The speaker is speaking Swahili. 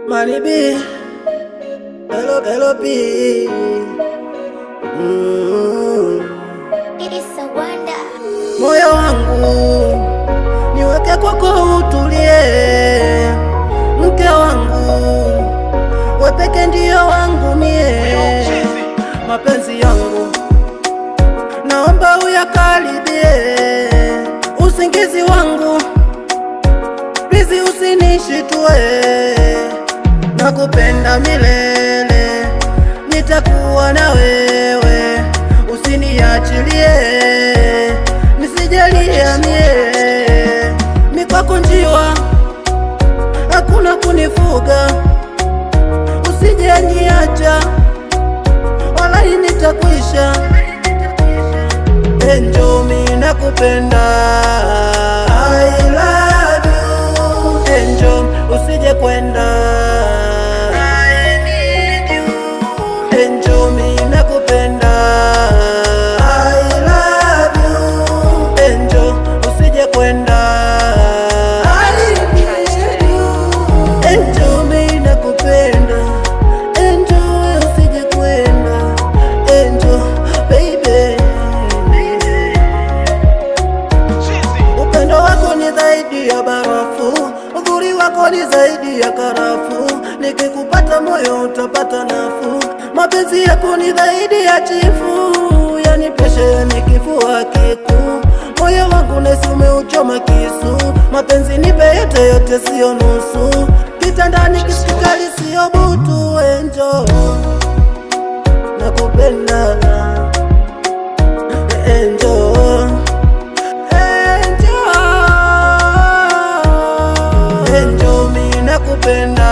Money B, hello B. It is a wonder. Moyo wangu niweke kwako utulie, mke wangu wewe peke ndio wangu mie. Mapenzi yangu naomba uyakaribie, usingizi wangu please usinishitue. Nakupenda milele, nitakuwa na wewe, usiniachilie, nisijalia mie. Mikwako njiwa, hakuna kunifuga, usije niacha, walai nitakwisha. Enjo mi nakupenda, I love you. Enjo usije kwenda, I need you. Enjo mi nakupenda, I love you. Enjo usije kwenda, I need you. Enjo mi nakupenda, enjo usije kwenda, enjo baby. Upendo wako ni zaidi ya barafu, uzuri wako ni zaidi ya karafu. Nikikupata moyo utapata nafuu, mapenzi yako ni zaidi ya chifu. Yani peshe ni kifua kikuu, moyo wangu nesi umeuchoma kisu. Mapenzi nipe yote yote, sio nusu, kitandani kisikali sio butu. Enjo nakupenda, enjo enjo mi nakupenda.